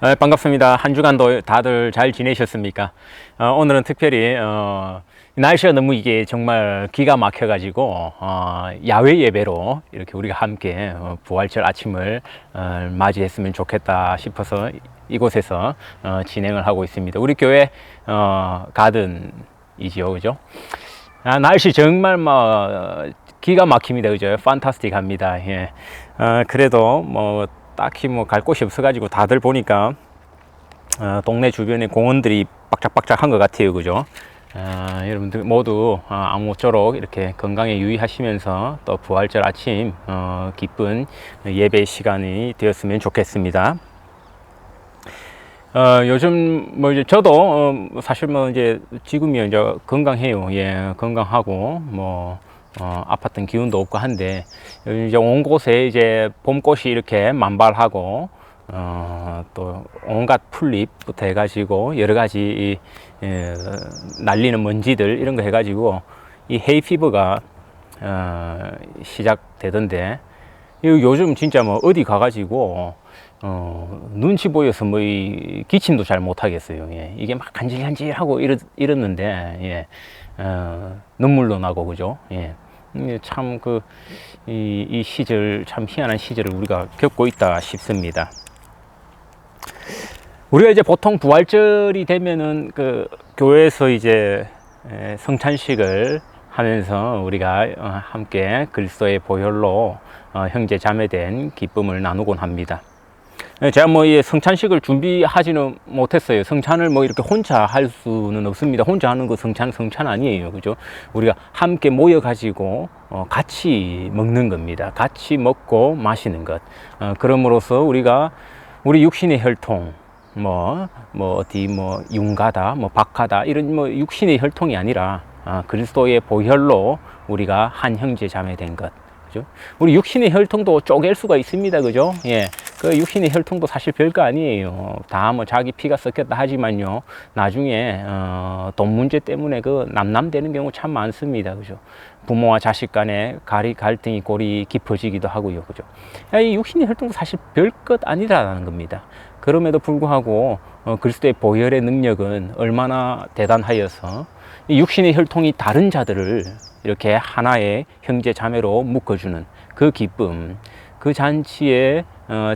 반갑습니다. 한 주간도 다들 잘 지내셨습니까? 오늘은 특별히 날씨가 너무 이게 정말 기가 막혀가지고 야외 예배로 이렇게 우리가 함께 부활절 아침을 맞이했으면 좋겠다 싶어서 이곳에서 진행을 하고 있습니다. 우리 교회 가든이지요, 그죠? 날씨 정말 기가 막힙니다, 그죠? 판타스틱합니다. 예. 그래도 딱히 갈 곳이 없어가지고 다들 보니까 동네 주변에 공원들이 빡짝빡짝한 것 같아요, 그죠? 여러분들 모두 아무쪼록 이렇게 건강에 유의하시면서 또 부활절 아침 기쁜 예배 시간이 되었으면 좋겠습니다. 요즘 이제 저도 사실 이제 지금이 이제 건강해요. 예, 건강하고 아팠던 기운도 없고 한데 이제 온 곳에 이제 봄꽃이 이렇게 만발하고 또 온갖 풀잎부터 해가지고 여러 가지 날리는 먼지들 이런 거 해가지고 이 헤이피버가 시작되던데 요즘 진짜 어디 가가지고 눈치 보여서 기침도 잘 못하겠어요. 예. 이게 막 간질간질하고 이랬는데 예. 눈물도 나고 그죠? 예. 참 이 시절 참 희한한 시절을 우리가 겪고 있다 싶습니다. 우리가 이제 보통 부활절이 되면은 교회에서 이제 성찬식을 하면서 우리가 함께 그리스도의 보혈로 형제 자매된 기쁨을 나누곤 합니다. 제가 이 성찬식을 준비하지는 못했어요. 성찬을 이렇게 혼자 할 수는 없습니다. 혼자 하는 거 성찬 아니에요. 그죠? 우리가 함께 모여 가지고 같이 먹는 겁니다. 같이 먹고 마시는 것. 그럼으로써 우리가 우리 육신의 혈통, 어디 융가다, 박하다 이런 육신의 혈통이 아니라 그리스도의 보혈로 우리가 한 형제 자매 된 것. 그죠? 우리 육신의 혈통도 쪼갤 수가 있습니다. 그죠? 예. 그 육신의 혈통도 사실 별거 아니에요. 다 자기 피가 섞였다 하지만요. 나중에, 돈 문제 때문에 남되는 경우 참 많습니다. 그죠? 부모와 자식 간에 갈등이 골이 깊어지기도 하고요. 그죠? 이 육신의 혈통도 사실 별것 아니라는 겁니다. 그럼에도 불구하고, 그리스도의 보혈의 능력은 얼마나 대단하여서 이 육신의 혈통이 다른 자들을 이렇게 하나의 형제 자매로 묶어주는 그 기쁨, 그 잔치에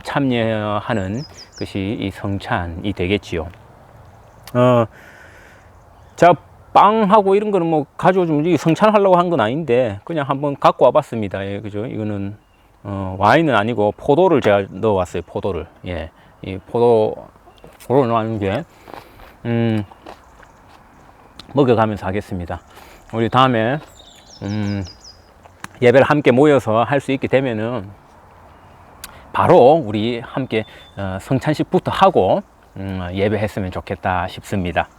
참여하는 것이 이 성찬이 되겠지요. 자, 빵하고 이런 거는 가져오면 성찬하려고 한 건 아닌데 그냥 한번 갖고 와봤습니다. 예, 그죠? 이거는 와인은 아니고 포도를 제가 넣어왔어요. 포도를. 예, 이 포도를 넣는 게 먹어가면서 하겠습니다. 우리 다음에 예배를 함께 모여서 할 수 있게 되면은 바로 우리 함께 성찬식부터 하고 예배했으면 좋겠다 싶습니다.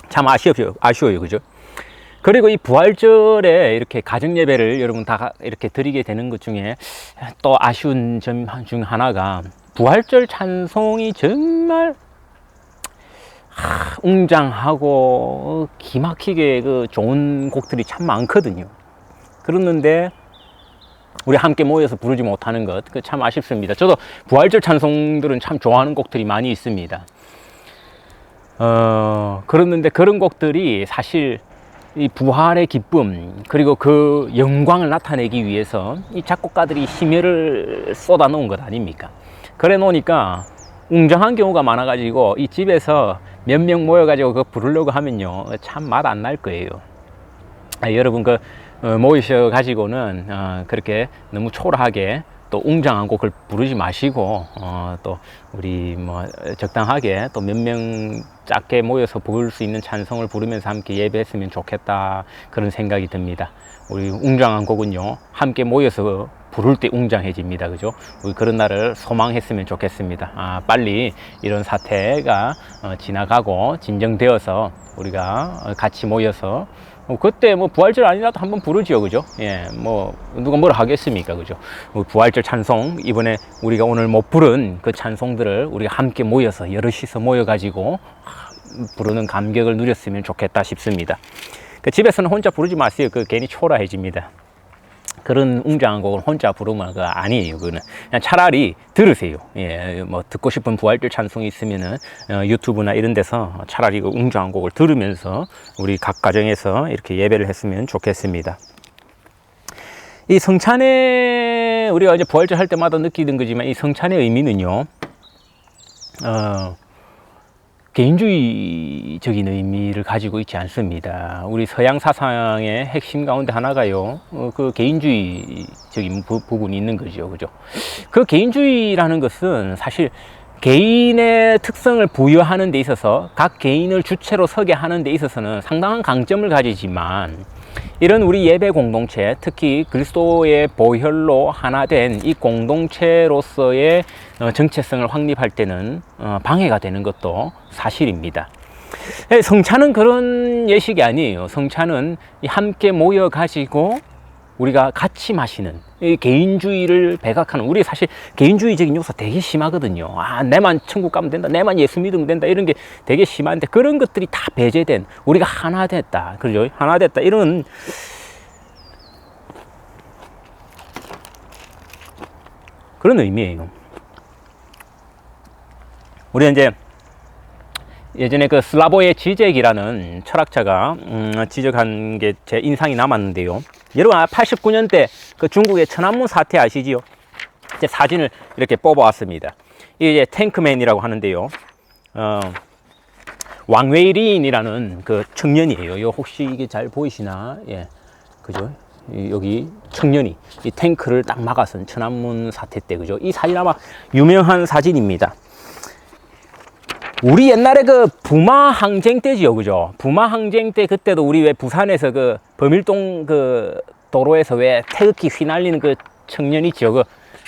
참 아쉬워요, 그죠? 그리고 이 부활절에 이렇게 가정 예배를 여러분 다 이렇게 드리게 되는 것 중에 또 아쉬운 점 중 하나가 부활절 찬송이 정말 웅장하고 기막히게 좋은 곡들이 참 많거든요. 그렇는데 우리 함께 모여서 부르지 못하는 것, 참 아쉽습니다. 저도 부활절 찬송들은 참 좋아하는 곡들이 많이 있습니다. 그렇는데 그런 곡들이 사실 이 부활의 기쁨 그리고 그 영광을 나타내기 위해서 이 작곡가들이 심혈을 쏟아 놓은 것 아닙니까? 그래 놓으니까 웅장한 경우가 많아가지고 이 집에서 몇 명 모여가지고 그거 부르려고 하면요 참 맛 안 날 거예요. 여러분 모이셔가지고는 그렇게 너무 초라하게 또 웅장한 곡을 부르지 마시고 또 우리 적당하게 또 몇 명 작게 모여서 부를 수 있는 찬송을 부르면서 함께 예배했으면 좋겠다 그런 생각이 듭니다. 우리 웅장한 곡은요 함께 모여서 부를 때 웅장해집니다. 그죠? 우리 그런 날을 소망했으면 좋겠습니다. 빨리 이런 사태가 지나가고 진정되어서 우리가 같이 모여서 그때 부활절 아니라도 한번 부르지요. 그죠? 예, 누가 뭐라 하겠습니까? 그죠? 부활절 찬송, 이번에 우리가 오늘 못 부른 그 찬송들을 우리가 함께 모여서, 여럿이서 모여가지고 부르는 감격을 누렸으면 좋겠다 싶습니다. 집에서는 혼자 부르지 마세요. 괜히 초라해집니다. 그런 웅장한 곡을 혼자 부르면 그거 아니에요. 그거는 그냥 차라리 들으세요. 예, 뭐 듣고 싶은 부활절 찬송이 있으면은 유튜브나 이런 데서 차라리 그 웅장한 곡을 들으면서 우리 각 가정에서 이렇게 예배를 했으면 좋겠습니다. 이 성찬의 우리가 이제 부활절 할 때마다 느끼는 거지만 이 성찬의 의미는요, 개인주의적인 의미를 가지고 있지 않습니다. 우리 서양 사상의 핵심 가운데 하나가요, 그 개인주의적인 부분이 있는 거죠. 그죠? 그 개인주의라는 것은 사실 개인의 특성을 부여하는 데 있어서 각 개인을 주체로 서게 하는 데 있어서는 상당한 강점을 가지지만 이런 우리 예배 공동체, 특히 그리스도의 보혈로 하나 된 이 공동체로서의 정체성을 확립할 때는 방해가 되는 것도 사실입니다. 성찬은 그런 예식이 아니에요. 성찬은 함께 모여 가지고 우리가 같이 마시는, 이 개인주의를 배각하는, 우리 사실 개인주의적인 요소 되게 심하거든요. 아, 내만 천국 가면 된다, 내만 예수 믿으면 된다, 이런 게 되게 심한데, 그런 것들이 다 배제된, 우리가 하나 됐다, 그죠? 하나 됐다, 이런 그런 의미예요. 우리가 이제 예전에 그 슬라보의 지젝이라는 철학자가 지적한 게 제 인상이 남았는데요. 여러분 89년대 그 중국의 천안문 사태 아시지요? 이제 사진을 이렇게 뽑아왔습니다. 이게 탱크맨이라고 하는데요. 왕웨이린이라는 그 청년이에요. 요 혹시 이게 잘 보이시나? 예, 그죠? 여기 청년이 이 탱크를 딱 막아선 천안문 사태 때, 그죠? 이 사진 아마 유명한 사진입니다. 우리 옛날에 그 부마 항쟁 때지요, 그죠? 부마 항쟁 때 그때도 우리 왜 부산에서 그 범일동 그 도로에서 왜 태극기 휘날리는 그 청년 있죠? 그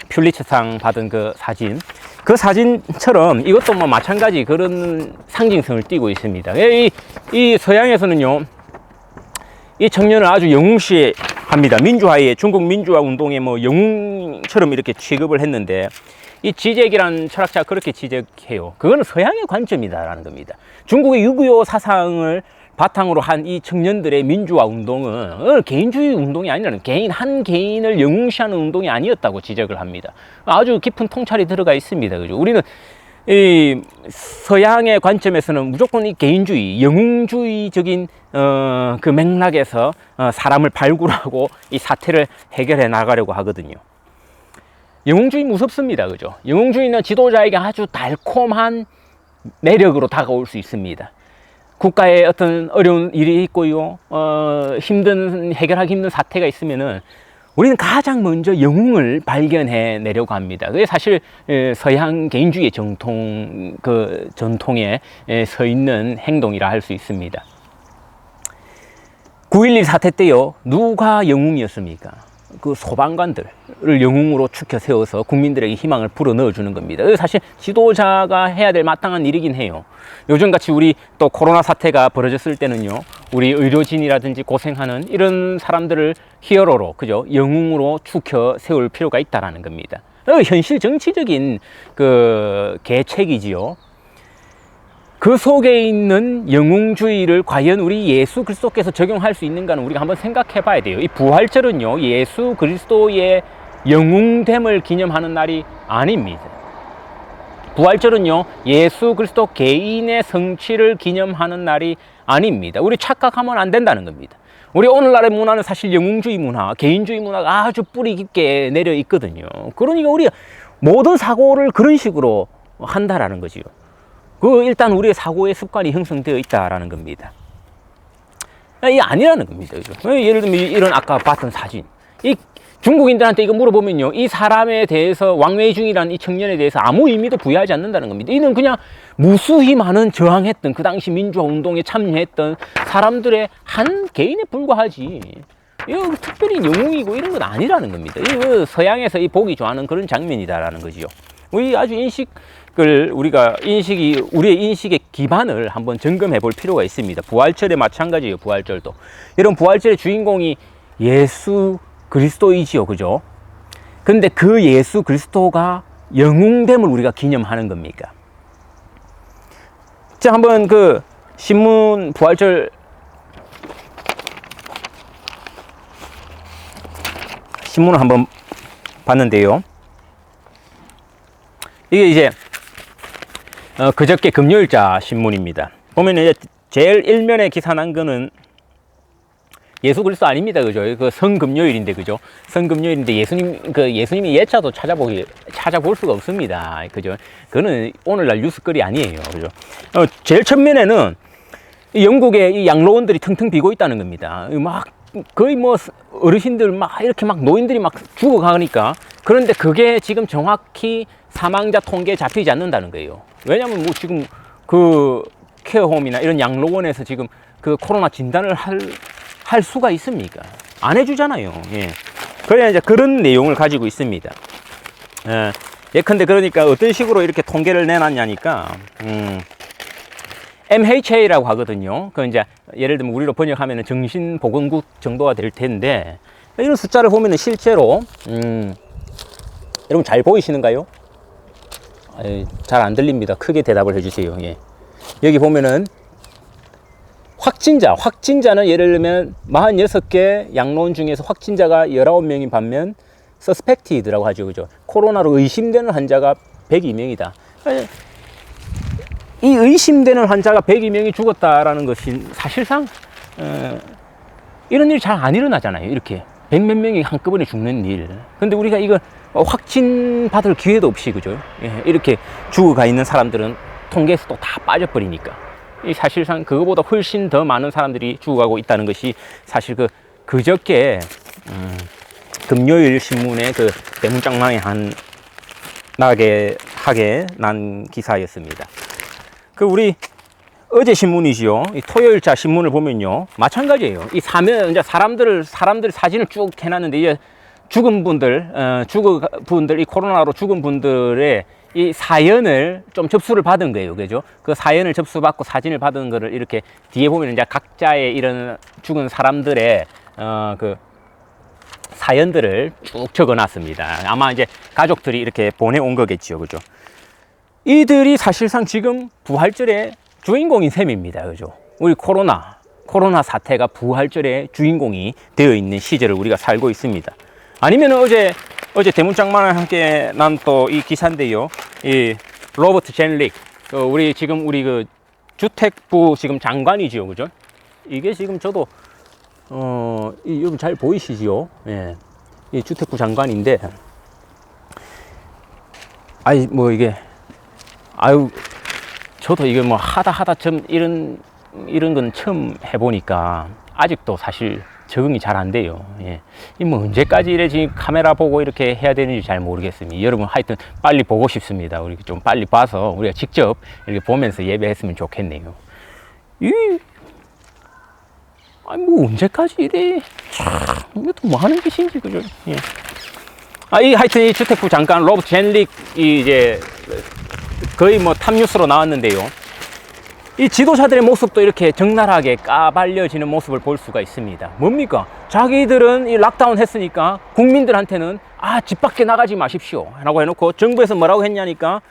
퓰리처상 받은 그 사진. 그 사진처럼 이것도 뭐 마찬가지 그런 상징성을 띠고 있습니다. 이 서양에서는요, 이 청년을 아주 영웅시합니다. 민주화의 중국 민주화 운동의 뭐 영웅처럼 이렇게 취급을 했는데, 이 지젝이라는 철학자가 그렇게 지적해요. 그거는 서양의 관점이다라는 겁니다. 중국의 6.25 사상을 바탕으로 한 이 청년들의 민주화 운동은 개인주의 운동이 아니라는, 개인 한 개인을 영웅시하는 운동이 아니었다고 지적을 합니다. 아주 깊은 통찰이 들어가 있습니다. 그죠? 우리는 이 서양의 관점에서는 무조건 이 개인주의, 영웅주의적인 그 맥락에서 사람을 발굴하고 이 사태를 해결해 나가려고 하거든요. 영웅주의 무섭습니다. 그죠? 영웅주의는 지도자에게 아주 달콤한 매력으로 다가올 수 있습니다. 국가에 어떤 어려운 일이 있고요, 해결하기 힘든 사태가 있으면은 우리는 가장 먼저 영웅을 발견해 내려고 합니다. 그게 사실 서양 개인주의의 전통에 서 있는 행동이라 할 수 있습니다. 9.11 사태 때요, 누가 영웅이었습니까? 그 소방관들을 영웅으로 추켜 세워서 국민들에게 희망을 불어 넣어주는 겁니다. 사실 지도자가 해야 될 마땅한 일이긴 해요. 요즘같이 우리 또 코로나 사태가 벌어졌을 때는요, 우리 의료진이라든지 고생하는 이런 사람들을 히어로로, 그죠? 영웅으로 추켜 세울 필요가 있다라는 겁니다. 현실 정치적인 그 계책이지요. 그 속에 있는 영웅주의를 과연 우리 예수 그리스도께서 적용할 수 있는가는 우리가 한번 생각해 봐야 돼요. 이 부활절은요, 예수 그리스도의 영웅됨을 기념하는 날이 아닙니다. 부활절은요, 예수 그리스도 개인의 성취를 기념하는 날이 아닙니다. 우리 착각하면 안 된다는 겁니다. 우리 오늘날의 문화는 사실 영웅주의 문화, 개인주의 문화가 아주 뿌리 깊게 내려 있거든요. 그러니까 우리가 모든 사고를 그런 식으로 한다라는 거지요. 일단 우리의 사고의 습관이 형성되어 있다라는 겁니다. 이게 아니라는 겁니다. 예를 들면 이런 아까 봤던 사진, 이 중국인들한테 이거 물어보면요, 이 사람에 대해서, 왕웨이중이라는 이 청년에 대해서 아무 의미도 부여하지 않는다는 겁니다. 이는 그냥 무수히 많은 저항했던, 그 당시 민주화 운동에 참여했던 사람들의 한 개인에 불과하지, 이거 특별히 영웅이고 이런 건 아니라는 겁니다. 이거 서양에서 이 보기 좋아하는 그런 장면이다라는 거지요. 우리 아주 우리의 인식의 기반을 한번 점검해 볼 필요가 있습니다. 부활절에 마찬가지예요. 부활절도. 여러분, 부활절의 주인공이 예수 그리스도이지요. 그죠? 근데 그 예수 그리스도가 영웅됨을 우리가 기념하는 겁니까? 자, 한번 그 신문 부활절 신문을 한번 봤는데요. 이게 이제 그저께 금요일자 신문입니다. 보면 이제 제일 일면에 기사 난 거는 예수 그리스도 아닙니다. 그죠? 그 성금요일인데, 그죠? 성금요일인데 예수님이 예자도 찾아볼 수가 없습니다. 그죠? 그거는 오늘날 뉴스거리 아니에요. 그죠? 제일 첫면에는 이 영국의 이 양로원들이 텅텅 비고 있다는 겁니다. 막 거의 뭐 어르신들 막 이렇게 막 노인들이 막 죽어가니까, 그런데 그게 지금 정확히 사망자 통계에 잡히지 않는다는 거예요. 왜냐면 뭐 지금 그 케어홈이나 이런 양로원에서 지금 그 코로나 진단을 할 수가 있습니까? 안 해주잖아요. 예. 그래야 이제 그런 내용을 가지고 있습니다. 예컨대 그러니까 어떤 식으로 이렇게 통계를 내놨냐니까, MHA라고 하거든요. 그 이제 예를 들면 우리로 번역하면 정신보건국 정도가 될 텐데, 이런 숫자를 보면은 실제로, 여러분 잘 보이시는가요? 잘 안 들립니다. 크게 대답을 해주세요. 예. 여기 보면은 확진자는 예를 들면 46개 양로원 중에서 확진자가 19명인 반면 서스펙티드라고 하죠. 그죠? 코로나로 의심되는 환자가 102명이다. 이 의심되는 환자가 102명이 죽었다라는 것이 사실상 이런 일이 잘 안 일어나잖아요. 이렇게 100몇 명이 한꺼번에 죽는 일. 근데 우리가 이거 확진 받을 기회도 없이, 그죠? 예, 이렇게 죽어가 있는 사람들은 통계에서 또 다 빠져버리니까. 이 사실상 그거보다 훨씬 더 많은 사람들이 죽어가고 있다는 것이 사실 그저께 금요일 신문에 그 대문짝망에 하게 난 기사였습니다. 그 우리 어제 신문이지요. 이 토요일자 신문을 보면요, 마찬가지예요. 이 사면 이제 사람들 사진을 쭉 해놨는데, 이제 죽은 분들, 이 코로나로 죽은 분들의 이 사연을 좀 접수를 받은 거예요. 그죠? 그 사연을 접수받고 사진을 받은 거를 이렇게 뒤에 보면 이제 각자의 이런 죽은 사람들의 그 사연들을 쭉 적어 놨습니다. 아마 이제 가족들이 이렇게 보내온 거겠지요. 그죠? 이들이 사실상 지금 부활절의 주인공인 셈입니다. 그죠? 우리 코로나 사태가 부활절의 주인공이 되어 있는 시절을 우리가 살고 있습니다. 아니면 어제 대문짝만과 함께 난 또 이 기사인데요. 이 로버트 젠릭, 우리 그 주택부 지금 장관이지요. 그죠? 이게 지금 저도 여러분 잘 보이시지요? 예. 이 주택부 장관인데, 저도 이게 뭐 하다 좀 이런 건 처음 해보니까 아직도 사실 적응이 잘 안 돼요. 예. 뭐 언제까지 이래 지금 카메라 보고 이렇게 해야 되는지 잘 모르겠습니다. 여러분 하여튼 빨리 보고 싶습니다. 우리 좀 빨리 봐서 우리가 직접 이렇게 보면서 예배했으면 좋겠네요. 뭐 언제까지 이래? 이것도 뭐 하는 짓인지, 그죠? 예. 하여튼 이 주택부 장관 로버트 젠릭 이제 거의 뭐 탑뉴스로 나왔는데요. 이 지도자들의 모습도 이렇게 적나라하게 까발려지는 모습을 볼 수가 있습니다. 뭡니까? 자기들은 이 락다운 했으니까 국민들한테는 집 밖에 나가지 마십시오 라고 해놓고, 정부에서 뭐라고 했냐니까,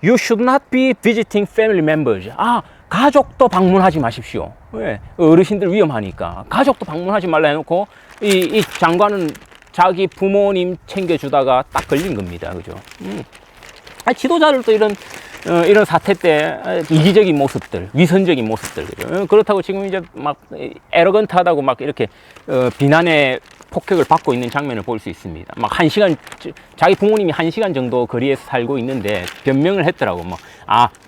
You should not be visiting family members. 가족도 방문하지 마십시오. 왜? 어르신들 위험하니까 가족도 방문하지 말라 해놓고, 이 장관은 자기 부모님 챙겨주다가 딱 걸린 겁니다. 그죠? 지도자들도 이런 사태 때 이기적인 모습들, 위선적인 모습들, 그죠? 그렇다고 지금 이제 막 에러건트하다고 막 이렇게 비난의 폭격을 받고 있는 장면을 볼 수 있습니다. 막 자기 부모님이 1시간 정도 거리에서 살고 있는데 변명을 했더라고. 뭐,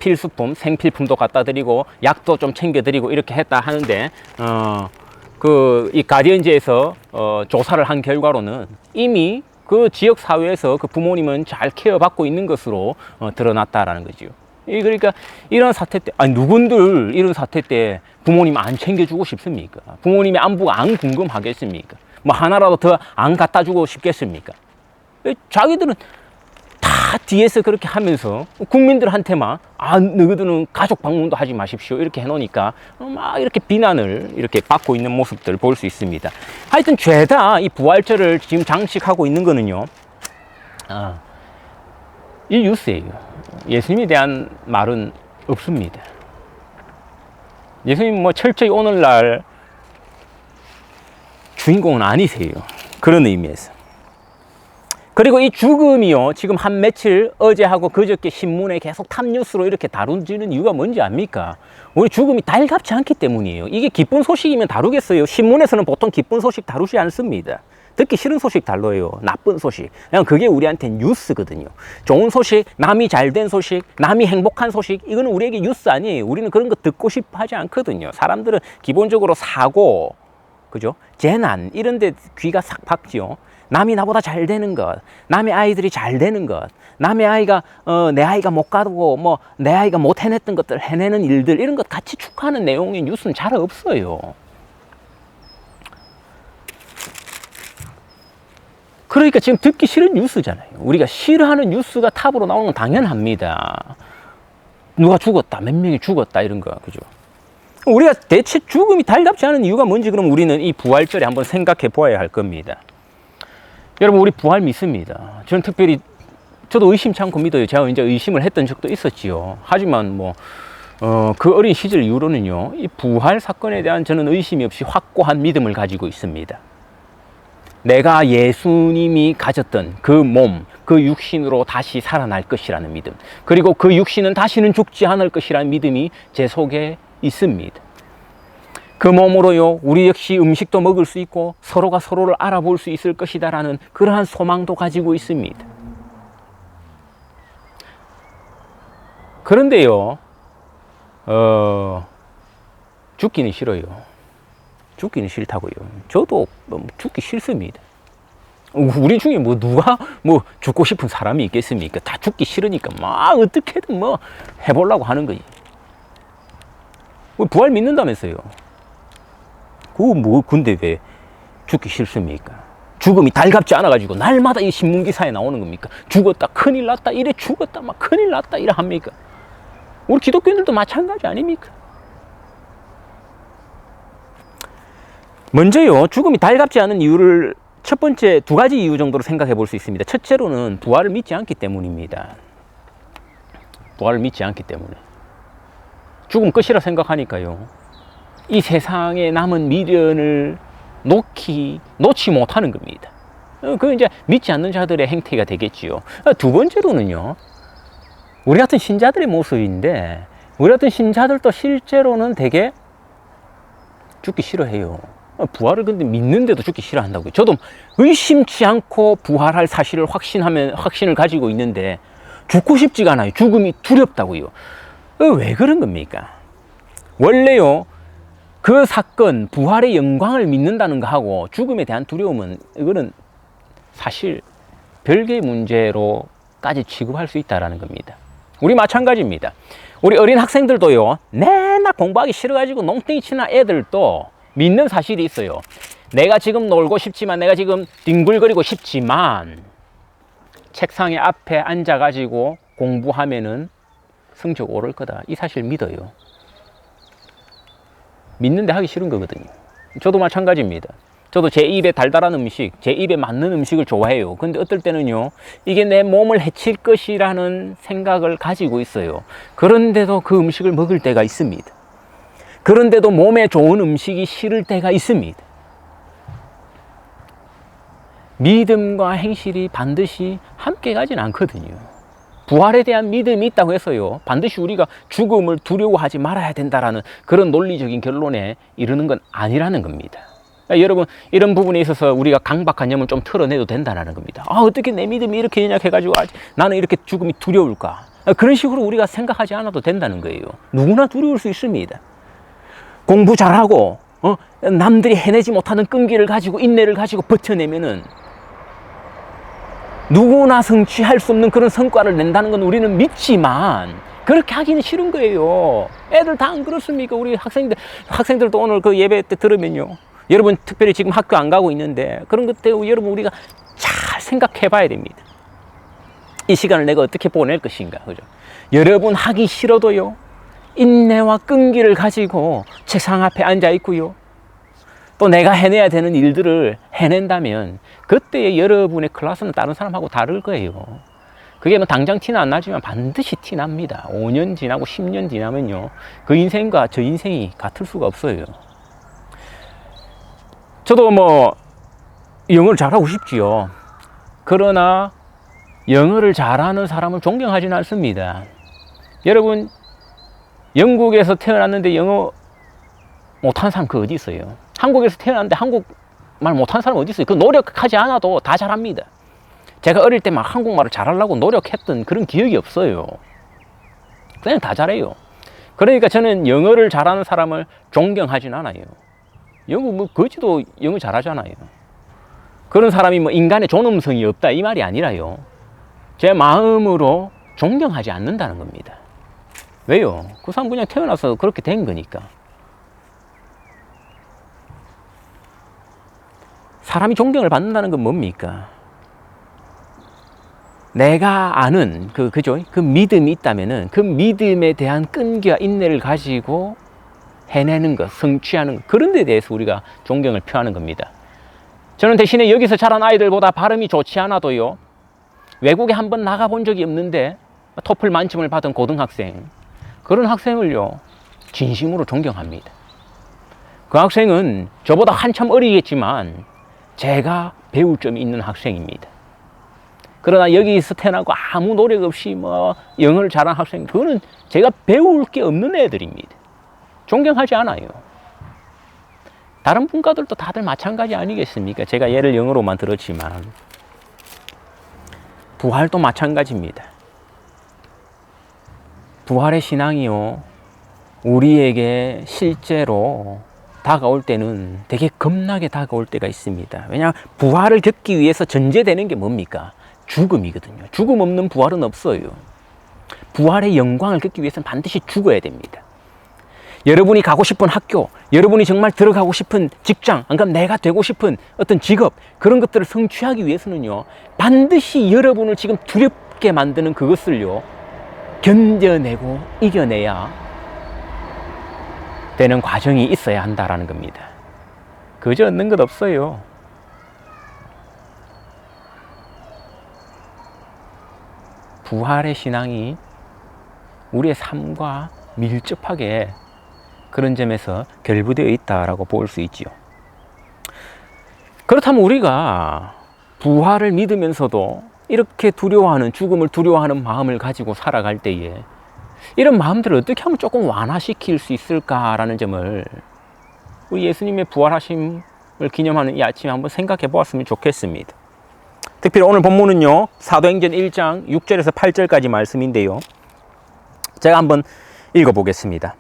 필수품, 생필품도 갖다 드리고 약도 좀 챙겨드리고 이렇게 했다 하는데, 이 가디언지에서 조사를 한 결과로는 이미 그 지역 사회에서 그 부모님은 잘 케어받고 있는 것으로 드러났다라는 거죠. 그러니까 이런 사태 때, 누군들 이런 사태 때 부모님 안 챙겨주고 싶습니까? 부모님의 안부가 안 궁금하겠습니까? 뭐 하나라도 더 안 갖다 주고 싶겠습니까? 자기들은 다 뒤에서 그렇게 하면서 국민들한테만 너희들은 가족 방문도 하지 마십시오 이렇게 해놓으니까 막 이렇게 비난을 이렇게 받고 있는 모습들을 볼 수 있습니다. 하여튼 죄다 이 부활절을 지금 장식하고 있는 거는요, 이 뉴스예요. 예수님에 대한 말은 없습니다. 예수님 뭐 철저히 오늘날 주인공은 아니세요. 그런 의미에서. 그리고 이 죽음이요, 지금 한 며칠 어제하고 그저께 신문에 계속 탑뉴스로 이렇게 다루지는 이유가 뭔지 압니까? 우리 죽음이 달갑지 않기 때문이에요. 이게 기쁜 소식이면 다루겠어요? 신문에서는 보통 기쁜 소식 다루지 않습니다. 듣기 싫은 소식 다뤄요. 나쁜 소식. 그냥 그게 우리한테 뉴스거든요. 좋은 소식, 남이 잘된 소식, 남이 행복한 소식, 이거는 우리에게 뉴스 아니에요. 우리는 그런 거 듣고 싶어 하지 않거든요. 사람들은 기본적으로 사고, 그죠? 재난, 이런 데 귀가 싹 박지요. 남이 나보다 잘 되는 것, 남의 아이들이 잘 되는 것, 남의 아이가 내 아이가 못 가고 뭐 내 아이가 못 해냈던 것들 해내는 일들, 이런 것 같이 축하하는 내용의 뉴스는 잘 없어요. 그러니까 지금 듣기 싫은 뉴스잖아요. 우리가 싫어하는 뉴스가 탑으로 나오는 건 당연합니다. 누가 죽었다, 몇 명이 죽었다, 이런 거, 그죠? 우리가 대체 죽음이 달갑지 않은 이유가 뭔지, 그럼 우리는 이 부활절에 한번 생각해 보아야 할 겁니다. 여러분, 우리 부활 믿습니다. 저는 특별히, 저도 의심치 않고 믿어요. 제가 이제 의심을 했던 적도 있었지요. 하지만 그 어린 시절 이후로는요, 이 부활 사건에 대한 저는 의심이 없이 확고한 믿음을 가지고 있습니다. 내가 예수님이 가졌던 그 몸, 그 육신으로 다시 살아날 것이라는 믿음, 그리고 그 육신은 다시는 죽지 않을 것이라는 믿음이 제 속에 있습니다. 그 몸으로요, 우리 역시 음식도 먹을 수 있고 서로가 서로를 알아볼 수 있을 것이다라는 그러한 소망도 가지고 있습니다. 그런데요, 죽기는 싫어요. 죽기는 싫다고요. 저도 죽기 싫습니다. 우리 중에 누가 죽고 싶은 사람이 있겠습니까? 다 죽기 싫으니까 막 어떻게든 해보려고 하는 거지. 부활 믿는다면서요. 근데 왜 죽기 싫습니까? 죽음이 달갑지 않아가지고 날마다 이 신문기사에 나오는 겁니까? 죽었다, 큰일 났다, 이래 죽었다, 막 큰일 났다, 이래 합니까? 우리 기독교인들도 마찬가지 아닙니까? 먼저요, 죽음이 달갑지 않은 이유를 첫 번째 2가지 이유 정도로 생각해 볼 수 있습니다. 첫째로는 부활을 믿지 않기 때문입니다. 부활을 믿지 않기 때문에. 죽음 끝이라 생각하니까요, 이 세상에 남은 미련을 놓지 못하는 겁니다. 그 이제 믿지 않는 자들의 행태가 되겠지요. 2번째로는요, 우리 같은 신자들의 모습인데, 우리 같은 신자들도 실제로는 되게 죽기 싫어해요. 부활을 근데 믿는데도 죽기 싫어한다고요. 저도 의심치 않고 부활할 사실을 확신을 가지고 있는데 죽고 싶지가 않아요. 죽음이 두렵다고요. 왜 그런 겁니까? 원래요, 그 사건, 부활의 영광을 믿는다는 거하고 죽음에 대한 두려움은, 이거는 사실 별개의 문제로까지 취급할 수 있다는 겁니다. 우리 마찬가지입니다. 우리 어린 학생들도요, 맨날 공부하기 싫어가지고 농땡이 치는 애들도 믿는 사실이 있어요. 내가 지금 놀고 싶지만, 내가 지금 뒹굴거리고 싶지만 책상에 앞에 앉아가지고 공부하면은 성적 오를 거다, 이 사실 믿어요. 믿는데 하기 싫은 거거든요. 저도 마찬가지입니다. 저도 제 입에 달달한 음식, 제 입에 맞는 음식을 좋아해요. 근데 어떨 때는요, 이게 내 몸을 해칠 것이라는 생각을 가지고 있어요. 그런데도 그 음식을 먹을 때가 있습니다. 그런데도 몸에 좋은 음식이 싫을 때가 있습니다. 믿음과 행실이 반드시 함께 가진 않거든요. 부활에 대한 믿음이 있다고 해서요, 반드시 우리가 죽음을 두려워하지 말아야 된다라는 그런 논리적인 결론에 이르는 건 아니라는 겁니다. 여러분, 이런 부분에 있어서 우리가 강박한 점을 좀 털어내도 된다는 겁니다. 어떻게 내 믿음이 이렇게 연약해가지고 나는 이렇게 죽음이 두려울까? 그런 식으로 우리가 생각하지 않아도 된다는 거예요. 누구나 두려울 수 있습니다. 공부 잘하고 남들이 해내지 못하는 끈기를 가지고, 인내를 가지고 버텨내면은 누구나 성취할 수 없는 그런 성과를 낸다는 건 우리는 믿지만, 그렇게 하기는 싫은 거예요. 애들 다 안 그렇습니까? 우리 학생들도 오늘 그 예배 때 들으면요, 여러분 특별히 지금 학교 안 가고 있는데 그런 것 때문에 여러분 우리가 잘 생각해 봐야 됩니다. 이 시간을 내가 어떻게 보낼 것인가, 그죠? 여러분 하기 싫어도요, 인내와 끈기를 가지고 책상 앞에 앉아 있고요, 또 내가 해내야 되는 일들을 해낸다면 그때의 여러분의 클래스는 다른 사람하고 다를 거예요. 그게 당장 티는 안 나지만 반드시 티 납니다. 5년 지나고 10년 지나면요, 그 인생과 저 인생이 같을 수가 없어요. 저도 영어를 잘하고 싶지요. 그러나 영어를 잘하는 사람을 존경하지는 않습니다. 여러분, 영국에서 태어났는데 영어 못하는 사람 그 어디 있어요? 한국에서 태어났는데 한국말 못하는 사람 어디 있어요? 그 노력하지 않아도 다 잘합니다. 제가 어릴 때 막 한국말을 잘하려고 노력했던 그런 기억이 없어요. 그냥 다 잘해요. 그러니까 저는 영어를 잘하는 사람을 존경하진 않아요. 영어 뭐 거지도 영어 잘하잖아요. 그런 사람이 뭐 인간의 존엄성이 없다 이 말이 아니라요. 제 마음으로 존경하지 않는다는 겁니다. 왜요? 그 사람 그냥 태어나서 그렇게 된 거니까. 사람이 존경을 받는다는 건 뭡니까? 내가 아는 그죠? 그 믿음이 있다면은 그 믿음에 대한 끈기와 인내를 가지고 해내는 것, 성취하는 것, 그런 데 대해서 우리가 존경을 표하는 겁니다. 저는 대신에 여기서 자란 아이들보다 발음이 좋지 않아도요, 외국에 한번 나가본 적이 없는데 토플 만점을 받은 고등학생, 그런 학생을요 진심으로 존경합니다. 그 학생은 저보다 한참 어리겠지만 제가 배울 점이 있는 학생입니다. 그러나 여기서 태어나고 아무 노력 없이 뭐 영어를 잘하는 학생, 그거는 제가 배울 게 없는 애들입니다. 존경하지 않아요. 다른 분과들도 다들 마찬가지 아니겠습니까? 제가 예를 영어로만 들었지만 부활도 마찬가지입니다. 부활의 신앙이요, 우리에게 실제로 다가올 때는 되게 겁나게 다가올 때가 있습니다. 왜냐하면 부활을 겪기 위해서 전제되는 게 뭡니까? 죽음이거든요. 죽음 없는 부활은 없어요. 부활의 영광을 겪기 위해서는 반드시 죽어야 됩니다. 여러분이 가고 싶은 학교, 여러분이 정말 들어가고 싶은 직장, 그러니까 내가 되고 싶은 어떤 직업, 그런 것들을 성취하기 위해서는요, 반드시 여러분을 지금 두렵게 만드는 그것을요, 견뎌내고 이겨내야 되는 과정이 있어야 한다라는 겁니다. 그저 얻는 것 없어요. 부활의 신앙이 우리의 삶과 밀접하게 그런 점에서 결부되어 있다라고 볼 수 있지요. 그렇다면 우리가 부활을 믿으면서도 이렇게 두려워하는, 죽음을 두려워하는 마음을 가지고 살아갈 때에 이런 마음들을 어떻게 하면 조금 완화시킬 수 있을까라는 점을 우리 예수님의 부활하심을 기념하는 이 아침에 한번 생각해 보았으면 좋겠습니다. 특별히 오늘 본문은요, 사도행전 1장 6절에서 8절까지 말씀인데요, 제가 한번 읽어보겠습니다.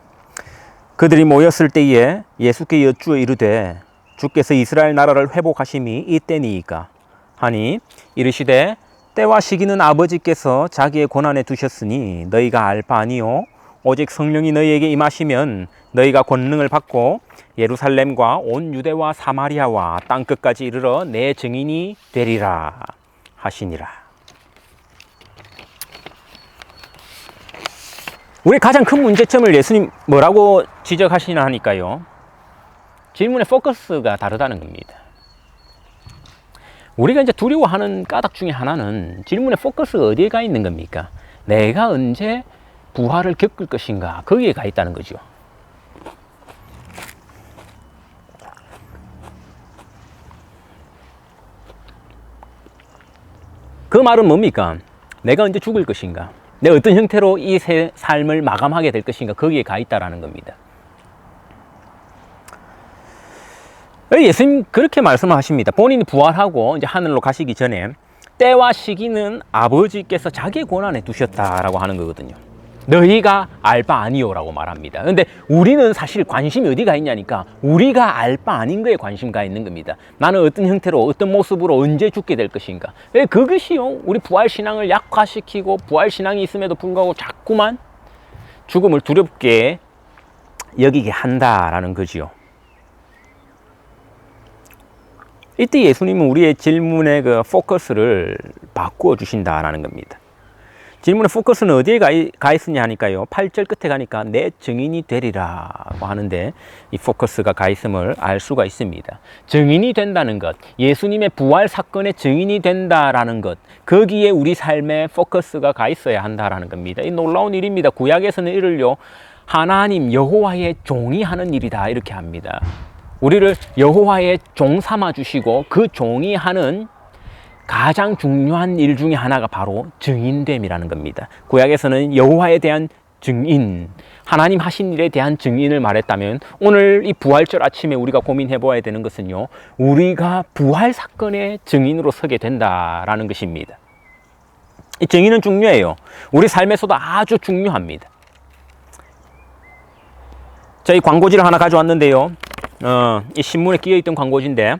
그들이 모였을 때에 예수께 여쭈어 이르되 주께서 이스라엘 나라를 회복하심이 이때니이까 하니, 이르시되 때와 시기는 아버지께서 자기의 권한에 두셨으니 너희가 알 바 아니요 오직 성령이 너희에게 임하시면 너희가 권능을 받고 예루살렘과 온 유대와 사마리아와 땅끝까지 이르러 내 증인이 되리라 하시니라. 우리 가장 큰 문제점을 예수님 뭐라고 지적하시나 하니까요, 질문의 포커스가 다르다는 겁니다. 우리가 이제 두려워하는 까닭 중에 하나는 질문의 포커스가 어디에 가 있는 겁니까? 내가 언제 부활을 겪을 것인가, 거기에 가 있다는 거죠. 그 말은 뭡니까? 내가 언제 죽을 것인가, 내가 어떤 형태로 이 삶을 마감하게 될 것인가, 거기에 가 있다라는 겁니다. 예수님 그렇게 말씀하십니다. 본인이 부활하고 이제 하늘로 가시기 전에 때와 시기는 아버지께서 자기의 권한에 두셨다라고 하는 거거든요. 너희가 알 바 아니오라고 말합니다. 그런데 우리는 사실 관심이 어디가 있냐니까, 우리가 알 바 아닌 거에 관심 가 있는 겁니다. 나는 어떤 형태로, 어떤 모습으로 언제 죽게 될 것인가. 그것이요, 우리 부활신앙을 약화시키고, 부활신앙이 있음에도 불구하고 자꾸만 죽음을 두렵게 여기게 한다라는 거지요. 이때 예수님은 우리의 질문의 그 포커스를 바꾸어 주신다라는 겁니다. 질문의 포커스는 어디에 가 있으냐 하니까요, 8절 끝에 가니까 내 증인이 되리라고 하는데 이 포커스가 가 있음을 알 수가 있습니다. 증인이 된다는 것, 예수님의 부활 사건의 증인이 된다라는 것, 거기에 우리 삶의 포커스가 가 있어야 한다라는 겁니다. 이 놀라운 일입니다. 구약에서는 이를요, 하나님 여호와의 종이 하는 일이다 이렇게 합니다. 우리를 여호와의 종 삼아 주시고 그 종이 하는 가장 중요한 일 중에 하나가 바로 증인됨이라는 겁니다. 구약에서는 여호와에 대한 증인, 하나님 하신 일에 대한 증인을 말했다면, 오늘 이 부활절 아침에 우리가 고민해 보아야 되는 것은요, 우리가 부활 사건의 증인으로 서게 된다라는 것입니다. 이 증인은 중요해요. 우리 삶에서도 아주 중요합니다. 저희 광고지를 하나 가져왔는데요. 이 신문에 끼어 있던 광고지인데,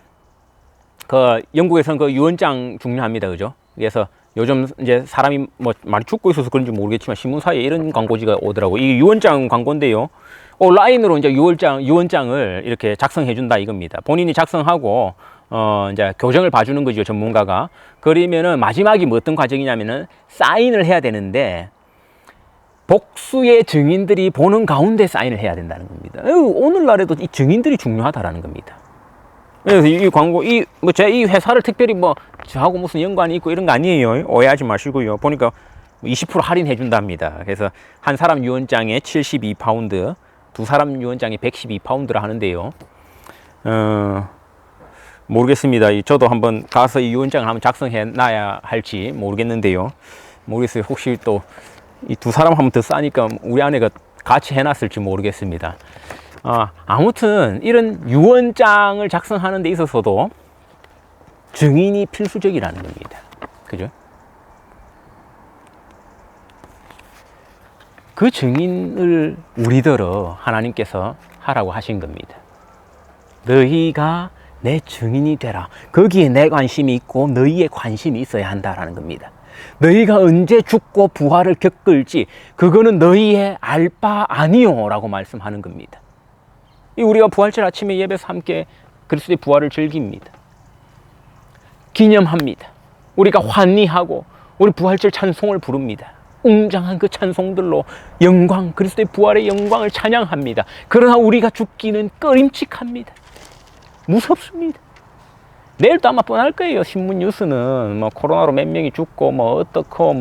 영국에서는 유언장 중요합니다, 그죠? 그래서 요즘 이제 사람이 뭐 많이 죽고 있어서 그런지 모르겠지만 신문사에 이런 광고지가 오더라고. 이 유언장 광고인데요. 온라인으로 이제 유언장을 이렇게 작성해 준다 이겁니다. 본인이 작성하고 이제 교정을 봐주는 거죠, 전문가가. 그러면은 마지막이 뭐 어떤 과정이냐면은 사인을 해야 되는데, 복수의 증인들이 보는 가운데 사인을 해야 된다는 겁니다. 오늘날에도 이 증인들이 중요하다라는 겁니다. 그래서 이 광고, 이 회사를 특별히 저하고 무슨 연관이 있고 이런 거 아니에요. 오해하지 마시고요. 보니까 20% 할인해 준답니다. 그래서 한 사람 유언장에 72파운드, 두 사람 유언장에 112파운드라 하는데요. 모르겠습니다. 저도 한번 가서 이 유언장을 한번 작성해 놔야 할지 모르겠는데요. 모르겠어요. 혹시 또 이 두 사람 한번 더 싸니까 우리 아내가 같이 해놨을지 모르겠습니다. 아무튼 이런 유언장을 작성하는 데 있어서도 증인이 필수적이라는 겁니다. 그죠? 그 증인을 우리더러 하나님께서 하라고 하신 겁니다. 너희가 내 증인이 되라. 거기에 내 관심이 있고 너희의 관심이 있어야 한다라는 겁니다. 너희가 언제 죽고 부활을 겪을지 그거는 너희의 알 바 아니요 라고 말씀하는 겁니다. 우리가 부활절 아침에 예배에서 함께 그리스도의 부활을 즐깁니다. 기념합니다. 우리가 환희하고 우리 부활절 찬송을 부릅니다. 웅장한 그 찬송들로 영광, 그리스도의 부활의 영광을 찬양합니다. 그러나 우리가 죽기는 꺼림칙합니다. 무섭습니다. 내일도 아마 뻔할 거예요. 신문 뉴스는 코로나로 몇 명이 죽고 어떻고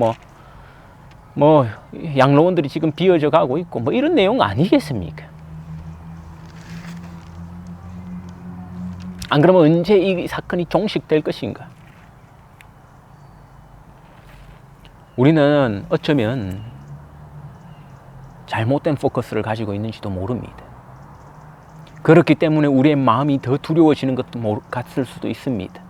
양로원들이 지금 비어져 가고 있고 이런 내용 아니겠습니까? 안 그러면 언제 이 사건이 종식될 것인가? 우리는 어쩌면 잘못된 포커스를 가지고 있는지도 모릅니다. 그렇기 때문에 우리의 마음이 더 두려워지는 것도 같을 수도 있습니다.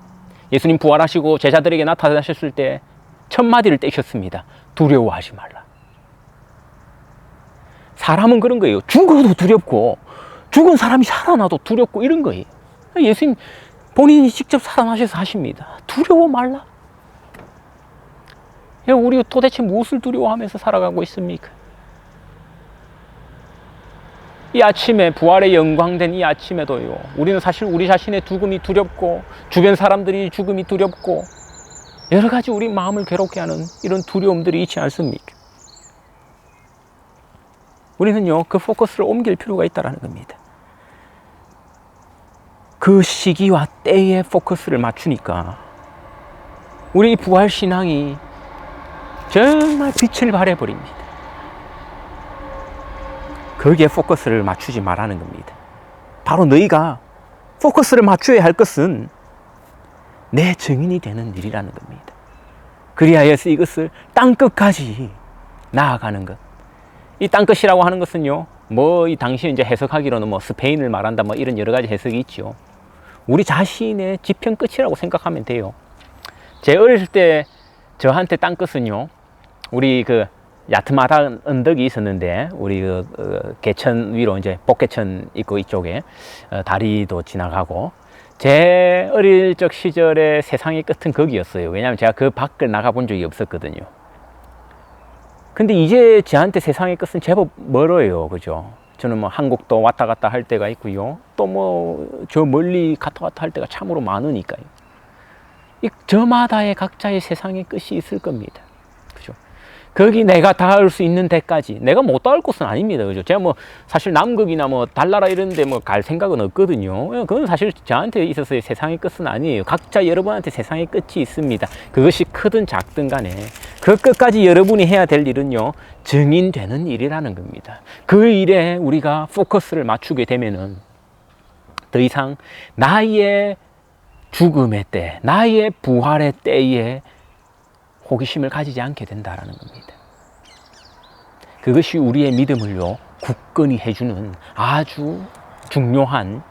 예수님 부활하시고 제자들에게 나타나셨을 때 첫 마디를 떼셨습니다. 두려워하지 말라. 사람은 그런 거예요. 죽어도 두렵고 죽은 사람이 살아나도 두렵고 이런 거예요. 예수님 본인이 직접 살아나셔서 하십니다. 두려워 말라. 우리 도대체 무엇을 두려워하면서 살아가고 있습니까? 이 아침에 부활의 영광된 이 아침에도요, 우리는 사실 우리 자신의 죽음이 두렵고 주변 사람들이 죽음이 두렵고 여러 가지 우리 마음을 괴롭게 하는 이런 두려움들이 있지 않습니까? 우리는요, 그 포커스를 옮길 필요가 있다는 겁니다. 그 시기와 때에 포커스를 맞추니까 우리 부활 신앙이 정말 빛을 발해버립니다. 거기에 포커스를 맞추지 말라는 겁니다. 바로 너희가 포커스를 맞춰야 할 것은 내 증인이 되는 일이라는 겁니다. 그리하여서 이것을 땅끝까지 나아가는 것. 이 땅끝이라고 하는 것은요, 이 당시 이제 해석하기로는 스페인을 말한다, 이런 여러 가지 해석이 있죠. 우리 자신의 지평 끝이라고 생각하면 돼요. 제 어렸을 때 저한테 땅끝은요, 우리 야트마다 언덕이 있었는데, 우리 개천 위로 이제 복개천 있고 이쪽에 다리도 지나가고, 제 어릴 적 시절의 세상의 끝은 거기였어요. 왜냐하면 제가 그 밖을 나가본 적이 없었거든요. 근데 이제 저한테 세상의 끝은 제법 멀어요. 그죠? 저는 한국도 왔다 갔다 할 때가 있고요. 또 저 멀리 갔다 갔다 할 때가 참으로 많으니까요. 저마다의 각자의 세상의 끝이 있을 겁니다. 그죠? 거기 내가 닿을 수 있는 데까지, 내가 못 닿을 곳은 아닙니다. 그죠? 제가 사실 남극이나 달나라 이런 데 갈 생각은 없거든요. 그건 사실 저한테 있어서의 세상의 끝은 아니에요. 각자 여러분한테 세상의 끝이 있습니다. 그것이 크든 작든 간에 그 끝까지 여러분이 해야 될 일은요, 증인되는 일이라는 겁니다. 그 일에 우리가 포커스를 맞추게 되면은 더 이상 나의 죽음의 때, 나의 부활의 때에 호기심을 가지지 않게 된다라는 겁니다. 그것이 우리의 믿음을요 굳건히 해주는 아주 중요한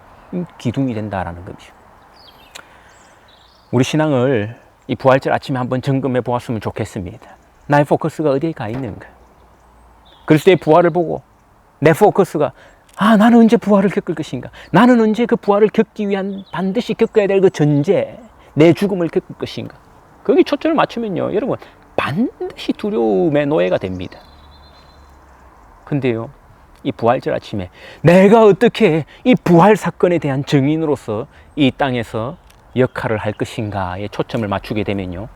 기둥이 된다라는 거죠. 우리 신앙을 이 부활절 아침에 한번 점검해 보았으면 좋겠습니다. 나의 포커스가 어디에 가 있는가? 그리스도의 부활을 보고 내 포커스가 나는 언제 부활을 겪을 것인가? 나는 언제 그 부활을 겪기 위한 반드시 겪어야 될 그 전제, 내 죽음을 겪을 것인가? 거기 초점을 맞추면요, 여러분 반드시 두려움의 노예가 됩니다. 근데요, 이 부활절 아침에 내가 어떻게 이 부활 사건에 대한 증인으로서 이 땅에서 역할을 할 것인가에 초점을 맞추게 되면요,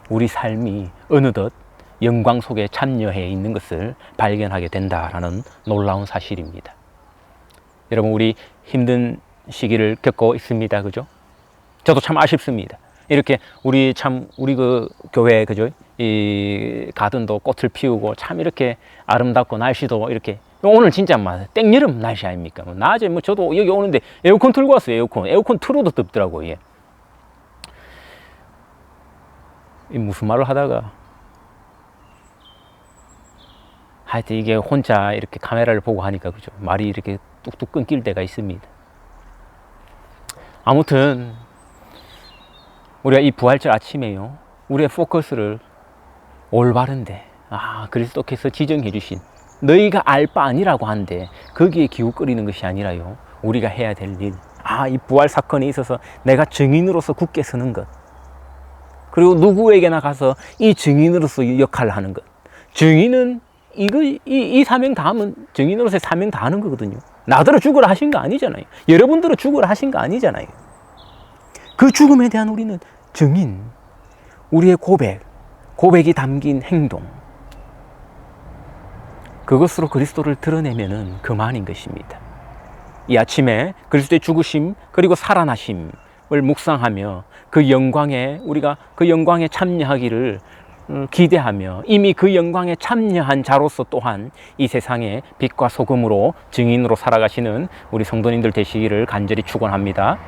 우리 삶이 어느덧 영광 속에 참여해 있는 것을 발견하게 된다라는 놀라운 사실입니다. 여러분, 우리 힘든 시기를 겪고 있습니다. 그죠? 저도 참 아쉽습니다. 이렇게 우리 그 교회, 그죠? 이 가든도 꽃을 피우고 참 이렇게 아름답고 날씨도 이렇게, 오늘 진짜 땡여름 날씨 아닙니까? 낮에 저도 여기 오는데 에어컨 틀고 왔어요. 에어컨 틀어도 덥더라고요. 예. 무슨 말을 하다가 하여튼 이게 혼자 이렇게 카메라를 보고 하니까, 그죠? 말이 이렇게 뚝뚝 끊길 때가 있습니다. 아무튼 우리가 이 부활절 아침에요, 우리의 포커스를 올바른데, 그리스도께서 지정해 주신 너희가 알 바 아니라고 한데 거기에 기웃거리는 것이 아니라요, 우리가 해야 될 일, 이 부활 사건에 있어서 내가 증인으로서 굳게 서는 것, 그리고 누구에게나 가서 이 증인으로서 역할을 하는 것. 증인은 이 사명 다하면 증인으로서의 사명 다 하는 거거든요. 나더러 죽으라 하신 거 아니잖아요. 여러분들은 죽으라 하신 거 아니잖아요. 그 죽음에 대한 우리는 증인, 우리의 고백이 담긴 행동, 그것으로 그리스도를 드러내면은 그만인 것입니다. 이 아침에 그리스도의 죽으심 그리고 살아나심을 묵상하며 우리가 그 영광에 참여하기를 기대하며, 이미 그 영광에 참여한 자로서 또한 이 세상의 빛과 소금으로 증인으로 살아가시는 우리 성도님들 되시기를 간절히 축원합니다.